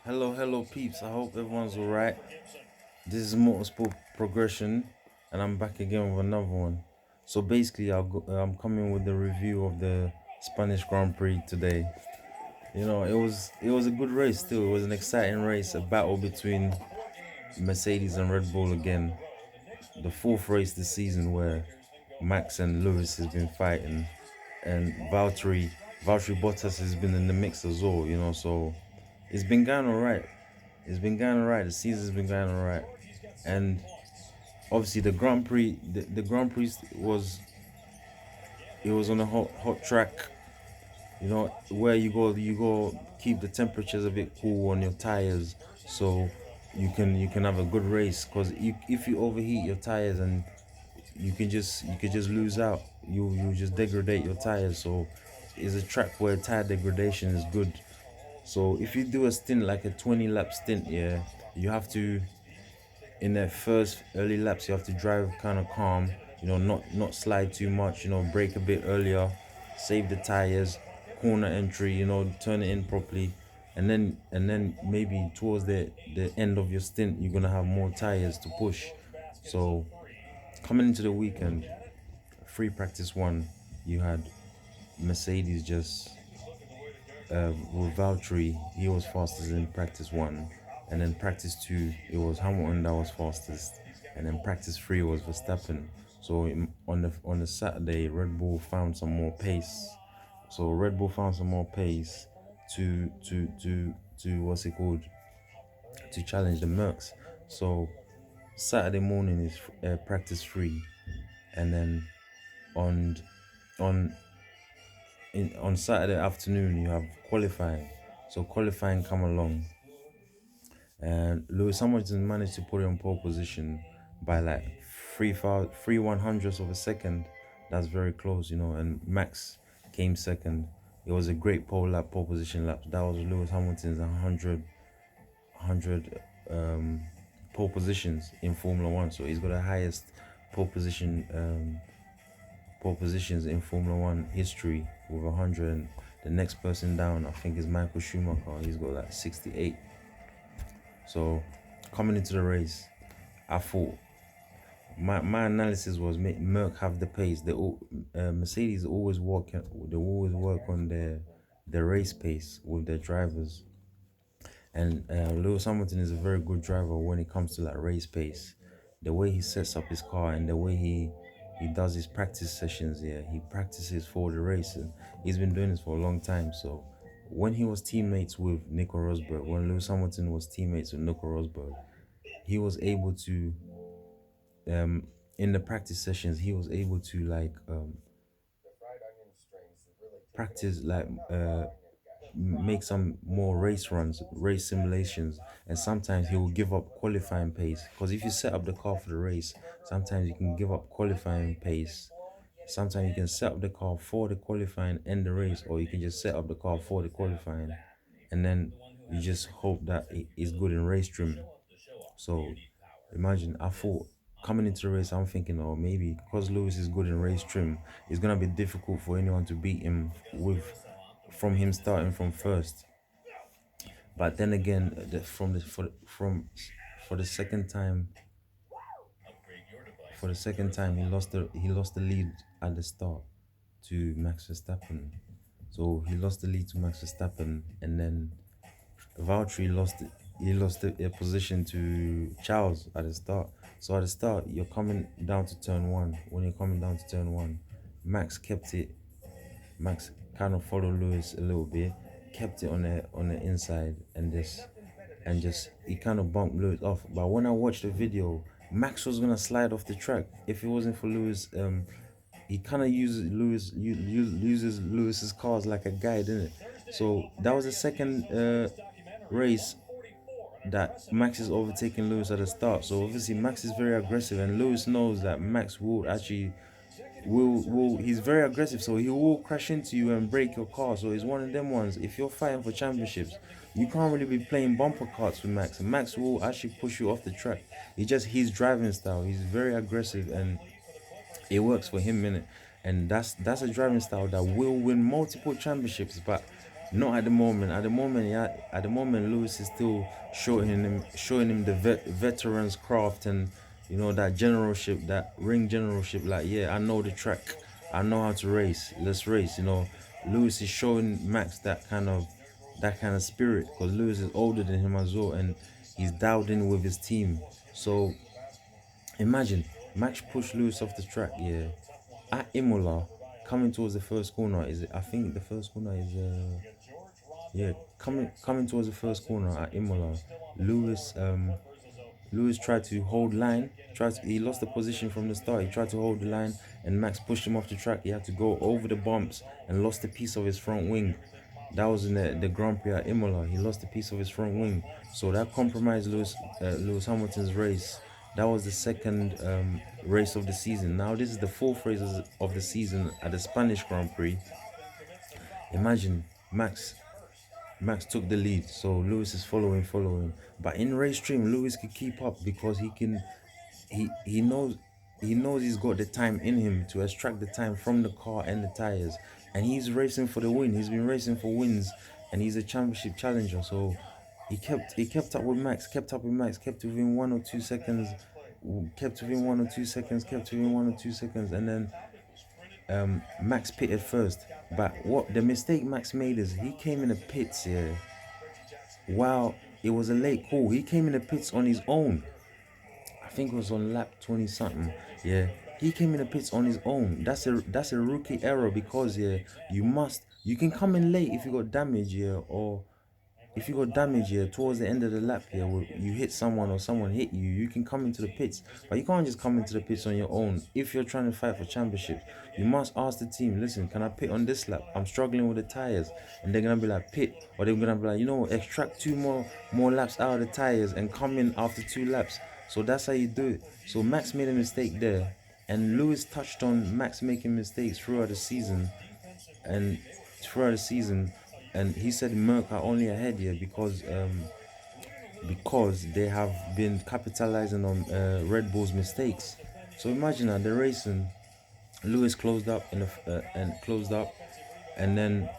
Hello, peeps. I hope everyone's alright. This is Motorsport Progression, and I'm back again with another one. So basically, I'm coming with the review of the Spanish Grand Prix today. It was a good race. Still, it was an exciting race, a battle between Mercedes and Red Bull again. The fourth race this season where Max and Lewis has been fighting, and Valtteri Bottas has been in the mix as well. So it's been going alright. It's been going alright. The season's been going alright, and obviously the Grand Prix was on a hot track. Where you go keep the temperatures a bit cool on your tires, so you can have a good race. Cause if you overheat your tires and you could just lose out. You just degrade your tires. So it's a track where tire degradation is good. So if you do a stint like a 20 lap stint, yeah, you have to in that first early laps you have to drive kind of calm, not slide too much, brake a bit earlier, save the tires, corner entry, turn it in properly, and then maybe towards the end of your stint you're gonna have more tires to push. So coming into the weekend, free practice one, you had Mercedes just with Valtteri, he was fastest in practice one, and then practice two, it was Hamilton that was fastest, and then practice three was Vestappen. So on the Saturday, Red Bull found some more pace. So Red Bull found some more pace to what's it called, to challenge the Mercs. So Saturday morning is practice three, and then on on on Saturday afternoon you have qualifying. So qualifying come along, and Lewis Hamilton managed to put it on pole position by like three one hundredths of a second. That's very close, and Max came second. It was a great pole position lap. That was Lewis Hamilton's 100 pole positions in Formula One. So he's got the highest pole position pole positions in Formula One history with 100. And the next person down, I think, is Michael Schumacher. He's got like 68. So coming into the race, I thought my analysis was make Merc have the pace. Mercedes always work on their race pace with their drivers, and Lewis Hamilton is a very good driver when it comes to like race pace. The way he sets up his car and the way he does his practice sessions, yeah, he practices for the race, and he's been doing this for a long time. So when he was teammates with Nico Rosberg, when Lewis Hamilton was teammates with Nico Rosberg, he was able to in the practice sessions he was able to like practice like make some more race runs, race simulations, and sometimes he will give up qualifying pace. Because if you set up the car for the race, sometimes you can give up qualifying pace. Sometimes you can set up the car for the qualifying and the race, or you can just set up the car for the qualifying, and then you just hope that it is good in race trim. So imagine, I thought coming into the race, I'm thinking, oh, maybe because Lewis is good in race trim, it's gonna be difficult for anyone to beat him with from him starting from first. But then again, for the second time, he lost the lead at the start to Max Verstappen. So he lost the lead to Max Verstappen, and then Valtteri lost a position to Charles at the start. So at the start, you're coming down to turn one. When you're coming down to turn one, Max kept it. Max kind of followed Lewis a little bit, kept it on the inside, and just he kind of bumped Lewis off. But when I watched the video, Max was gonna slide off the track if it wasn't for Lewis. He kind of uses Lewis's cars like a guide, didn't it? So that was the second race that Max is overtaking Lewis at the start. So obviously Max is very aggressive, and Lewis knows that Max will actually will he's very aggressive, so he will crash into you and break your car. So it's one of them ones. If you're fighting for championships, you can't really be playing bumper carts with Max. And Max will actually push you off the track. It's just his driving style. He's very aggressive, and it works for him, innit? And that's a driving style that will win multiple championships. But Not at the moment. At the moment, yeah. At the moment, Lewis is still showing him the veterans craft and that generalship, that ring generalship. Like, yeah, I know the track. I know how to race. Let's race. Lewis is showing Max that kind of spirit because Lewis is older than him as well, and he's dialed in with his team. So imagine Max pushed Lewis off the track. Yeah, at Imola, coming towards the first corner. Is it? I think the first corner is. Yeah, coming towards the first corner at Imola, Lewis Lewis tried to hold line. He lost the position from the start. He tried to hold the line, and Max pushed him off the track. He had to go over the bumps and lost a piece of his front wing. That was in the Grand Prix at Imola. He lost a piece of his front wing, so that compromised Lewis Hamilton's race. That was the second race of the season. Now this is the fourth race of the season at the Spanish Grand Prix. Imagine Max took the lead, so Lewis is following. But in race stream, Lewis can keep up because he knows he's got the time in him to extract the time from the car and the tires, and he's racing for the win. He's been racing for wins, and he's a championship challenger. So he kept up with Max, kept within 1 or 2 seconds, and then Max pitted first. But what the mistake Max made is he came in the pits, yeah. While it was a late call, he came in the pits on his own. I think it was on lap 20 something. Yeah, he came in the pits on his own. That's a rookie error because yeah, you can come in late if you got damage, yeah, or if you got damage here towards the end of the lap here, where you hit someone or someone hit you, you can come into the pits. But you can't just come into the pits on your own. If you're trying to fight for championships, you must ask the team, listen, can I pit on this lap? I'm struggling with the tires. And they're gonna be like, pit, or they're gonna be like, extract two more laps out of the tires and come in after 2 laps. So that's how you do it. So Max made a mistake there. And Lewis touched on Max making mistakes and throughout the season, and he said Merck are only ahead here because they have been capitalizing on Red Bull's mistakes. So imagine that they're racing. Lewis closed up, and then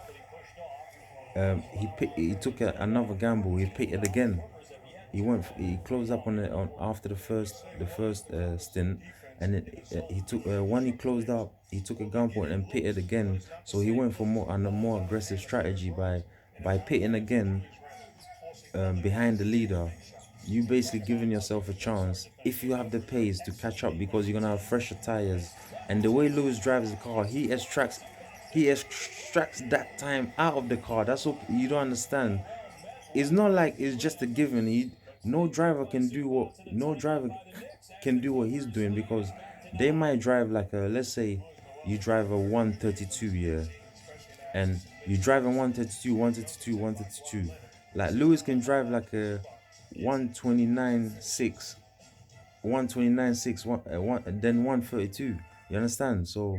he took another gamble. He pitted again. He closed up on after the first stint, and he took when he closed up, he took a gamble and pitted again. So he went for a more aggressive strategy by pitting again behind the leader. You basically giving yourself a chance if you have the pace to catch up because you're gonna have fresher tires. And the way Lewis drives the car, he extracts that time out of the car. That's what you don't understand. It's not like it's just a given. No driver can do what he's doing because they might drive like let's say you drive a 132, yeah, and you drive a 132, 132, 132. Like Lewis can drive like a 129.6, 129.6, then 132. You understand? So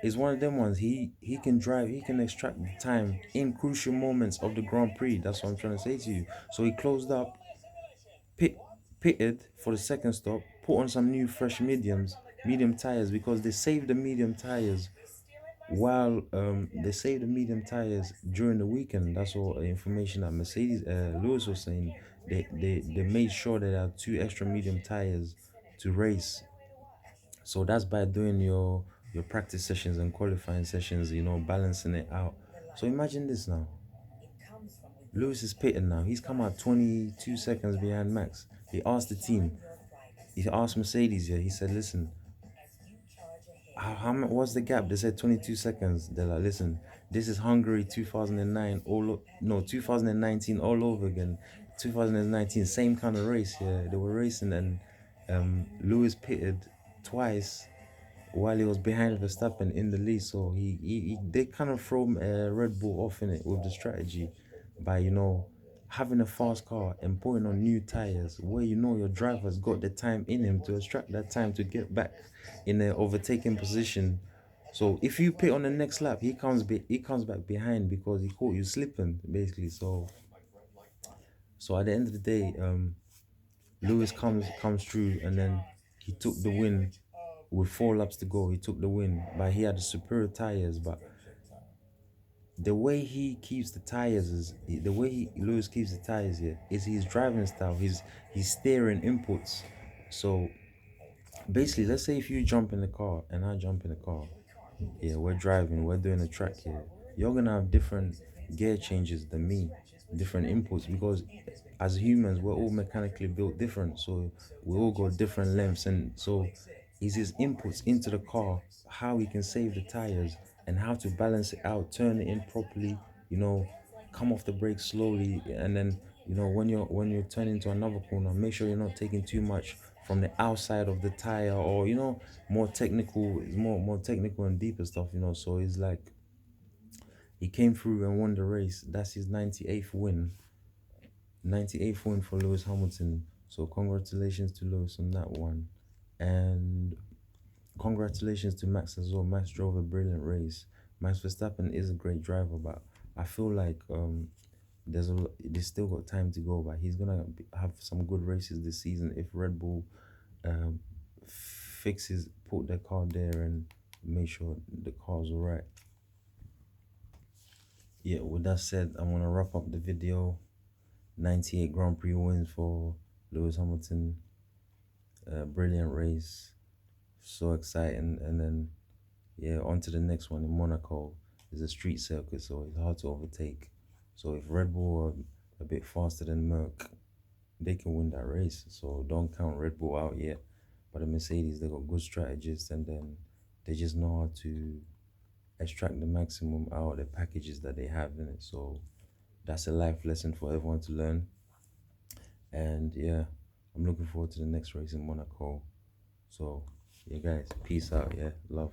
it's one of them ones. He can drive. He can extract the time in crucial moments of the Grand Prix. That's what I'm trying to say to you. So he closed up, pit, pitted for the second stop, put on some new fresh medium tires because they saved the medium tires while they saved the medium tires during the weekend. That's all information that Mercedes Lewis was saying. They made sure that there are 2 extra medium tires to race. So that's by doing your practice sessions and qualifying sessions, balancing it out. So imagine this now. Lewis is pitting now. He's come out 22 seconds behind Max. He asked the team. He asked Mercedes, yeah. He said, listen, what's the gap? They said 22 seconds. They're like, listen, this is Hungary 2009 2019 all over again. 2019 same kind of race. Yeah, they were racing, and Lewis pitted twice while he was behind Vestappen in the lead. So they kind of throw Red Bull off in it with the strategy by having a fast car and putting on new tires where your driver's got the time in him to extract that time to get back in an overtaking position. So if you pit on the next lap, he comes back behind because he caught you slipping basically. So at the end of the day, Lewis comes through, and then he took the win with 4 laps to go. He took the win, but he had the superior tires. But the way he keeps the tires is the way Lewis keeps the tires here is his driving style, his steering inputs. So basically, let's say if you jump in the car and I jump in the car, yeah, we're driving, we're doing a track here. You're gonna have different gear changes than me, different inputs because as humans, we're all mechanically built different. So we all got different lengths, and so is his inputs into the car, how he can save the tires and how to balance it out, turn it in properly, you know, come off the brake slowly, and then when you're turning to another corner, make sure you're not taking too much from the outside of the tire, or more technical, more technical and deeper stuff, so it's like he came through and won the race. That's his 98th win for Lewis Hamilton. So congratulations to Lewis on that one, and congratulations to Max as well. Max drove a brilliant race. Max Verstappen is a great driver, but I feel like there's still got time to go, but he's gonna have some good races this season if Red Bull um, put their car there and make sure the car's alright. Yeah, with that said, I'm gonna wrap up the video. 98 Grand Prix wins for Lewis Hamilton. Brilliant race, so exciting. And then yeah, on to the next one in Monaco. It's a street circuit, so it's hard to overtake. So if Red Bull are a bit faster than Merc, they can win that race. So don't count Red Bull out yet. But the Mercedes, they got good strategists, and then they just know how to extract the maximum out of the packages that they have in it. So that's a life lesson for everyone to learn. And yeah, I'm looking forward to the next race in Monaco. So yeah, guys, peace out. Yeah, love.